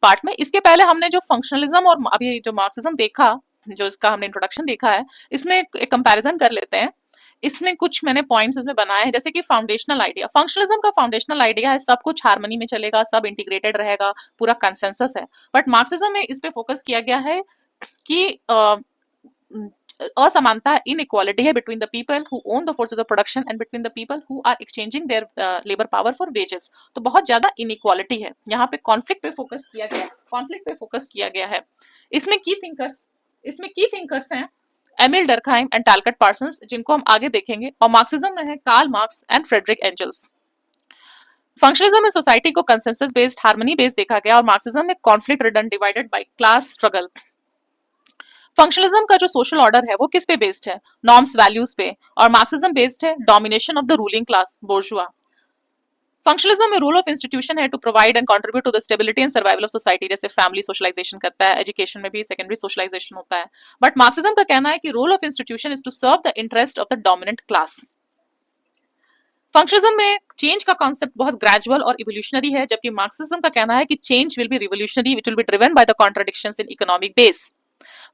Part में। इसके पहले हमने जो फंक्शनलिज्म और अभी जो मार्क्सिज्म देखा, जो इसका हमने इंट्रोडक्शन देखा है, इसमें एक कंपैरिजन कर लेते हैं। इसमें कुछ मैंने पॉइंट्स इसमें बनाए हैं, जैसे कि फाउंडेशनल आइडिया। फंक्शनलिज्म का फाउंडेशनल आइडिया है सब कुछ हार्मनी में चलेगा, सब इंटीग्रेटेड रहेगा, पूरा कंसेंसस है। बट मार्क्सिज्म में इस पे फोकस किया गया है कि असमानता, इनइक्वालिटी है between the people who own the forces of production and between the people who are exchanging their labour power for wages. तो बहुत ज्यादा इनइक्वालिटी है, यहाँ पे कॉन्फ्लिक्ट पे फोकस किया गया है, कॉन्फ्लिक्ट पे फोकस किया गया है। इसमें की थिंकर्स हैं Emile Durkheim and Talcott Parsons, जिनको हम आगे देखेंगे। और मार्क्सिज्म में है Karl Marx and Friedrich Engels. Functionalism में सोसाइटी को कंसेंसस बेस्ड, हार्मनी बेस्ड देखा गया, और मार्क्सिज्म में conflict ridden divided by class struggle. Functionalism का जो सोशल ऑर्डर है वो किस पे बेस्ड है? नॉर्म्स, वैल्यूज पे। और मार्क्सिज्म बेस्ड है domination of the ruling class, bourgeois. Functionalism में रूल ऑफ इंस्टीट्यूशन है to provide and contribute to the stability and survival of society, जैसे फैमिली सोशलाइजेशन करता है, एजुकेशन में भी सेकेंडरी सोशलाइजेशन होता है। बट मार्क्सिज्म का कहना है कि role of institution is to serve the interest of the dominant class. Functionalism में चेंज का कॉन्सेप्ट बहुत ग्रेजुअल और इवोल्यूशनरी है, जबकि मार्क्सिज्म का कहना है कि change will be revolutionary, it will be driven by the contradictions in economic base.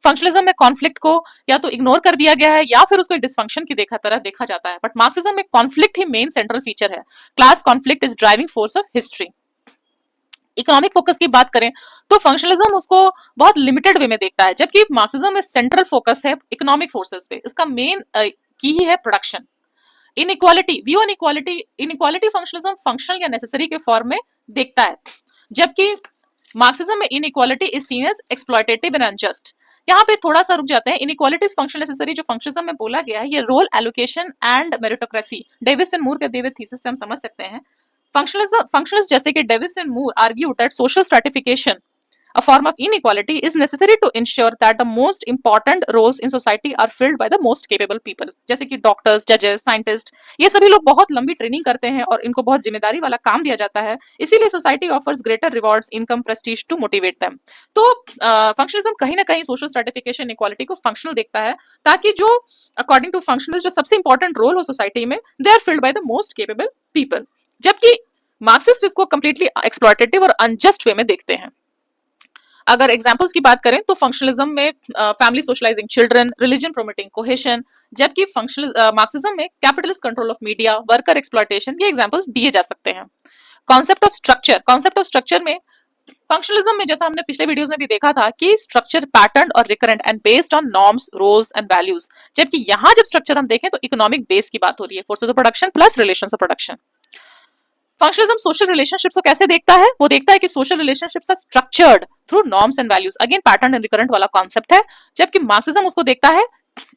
Functionalism में कॉन्फ्लिक्ट को या तो इग्नोर कर दिया गया है या फिर उसको एक डिसफंक्शन की तरह देखा जाता है। बट मार्क्सिज्म में कॉन्फ्लिक्ट ही मेन सेंट्रल फीचर है। Class conflict is driving force of history. Economic focus की बात करें तो फंक्शनलिज्म उसको बहुत लिमिटेड वे में देखता है, जबकि मार्क्सिज्म में सेंट्रल फोकस है इकोनॉमिक फोर्सेस पे। इसका मेन की ही है production. Inequality, view inequality functionalism functional या नेसेसरी के फॉर्म में देखता है, जबकि मार्क्सिज्म में inequality is seen as exploitative and unjust. यहाँ पे थोड़ा सा रुक जाते हैं। इनइक्वालिटी इज फंक्शनल नेसेसरी जो फंक्शनलिज्म में बोला गया है, ये role allocation and meritocracy, Davis and Moore के दिए हुए थीसिस से हम समझ सकते हैं। फंक्शनलिस्ट जैसे कि Davis and Moore argue that social stratification, a form of inequality, is necessary to ensure that the most important roles in society are filled by the most capable people, जैसे कि doctors, जजेस, scientist, ये सभी लोग बहुत लंबी training करते हैं और इनको बहुत जिम्मेदारी वाला काम दिया जाता है। इसीलिए society offers greater rewards, income, prestige to motivate them. तो फंक्शनलिज्म कहीं ना कहीं सोशल स्ट्रैटिफिकेशन, इक्वालिटी को फंक्शनल देखता है, ताकि जो अकॉर्डिंग टू फंक्शनलिस्ट जो सबसे इंपॉर्टेंट रोल हो सोसाइटी में, they are filled by the most capable people. जबकि मार्क्सिस्ट इसको कंप्लीटली एक्सप्लॉयटेटिव और अनजस्ट वे में देखते हैं। अगर एग्जांपल्स की बात करें तो फंक्शनलिज्म में family socializing children, religion promoting cohesion, जबकि मार्क्सिज्म में capitalist control of media, worker exploitation, ये एग्जांपल्स दिए जा सकते हैं। कॉन्सेप्ट ऑफ स्ट्रक्चर में फंक्शनलिज्म में, जैसा हमने पिछले वीडियोस में भी देखा था, कि स्ट्रक्चर पैटर्न और recurrent and based on norms, roles and values, जबकि यहाँ जब स्ट्रक्चर हम देखें तो इकोनॉमिक बेस की बात हो रही है, forces of production plus relations of production. Functionalism social relationships को कैसे देखता है? वो देखता है कि social relationships are structured through norms and values, again pattern and recurrent वाला कॉन्सेप्ट है। जबकि मार्क्सिज्म उसको देखता है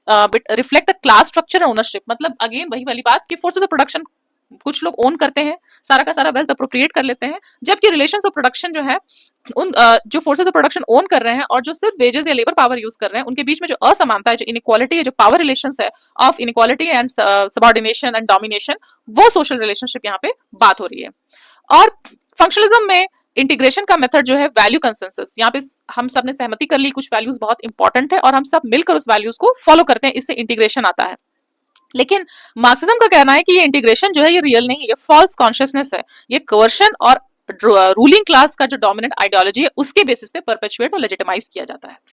reflect the class structure and ownership, मतलब अगेन वही वाली बात कि फोर्सेस ऑफ प्रोडक्शन कुछ लोग ओन करते हैं, सारा का सारा वेल्थ अप्रोप्रिएट कर लेते हैं, जबकि रिलेशंस ऑफ प्रोडक्शन जो है, उन जो फोर्सेस ऑफ प्रोडक्शन ओन कर रहे हैं और जो सिर्फ वेजेस या लेबर पावर यूज कर रहे हैं, उनके बीच में जो असमानता है, जो इनइक्वालिटी है, जो पावर रिलेशंस है of inequality and subordination and domination, वो सोशल रिलेशनशिप यहाँ पे बात हो रही है। और फंक्शनलिज्म में इंटीग्रेशन का मेथड जो है वैल्यू कंसेंसस, यहाँ पे हम सब ने सहमति कर ली कुछ वैल्यूज बहुत इंपॉर्टेंट है और हम सब मिलकर उस वैल्यूज को फॉलो करते हैं, इससे इंटीग्रेशन आता है। लेकिन मार्क्सिज्म का कहना है कि ये इंटीग्रेशन जो है ये रियल नहीं है, ये फॉल्स कॉन्शियसनेस है, ये कवर्शन और रूलिंग क्लास का जो डोमिनेंट आइडियोलॉजी है उसके बेसिस पे परपेचुएट और लेजिटिमाइज किया जाता है।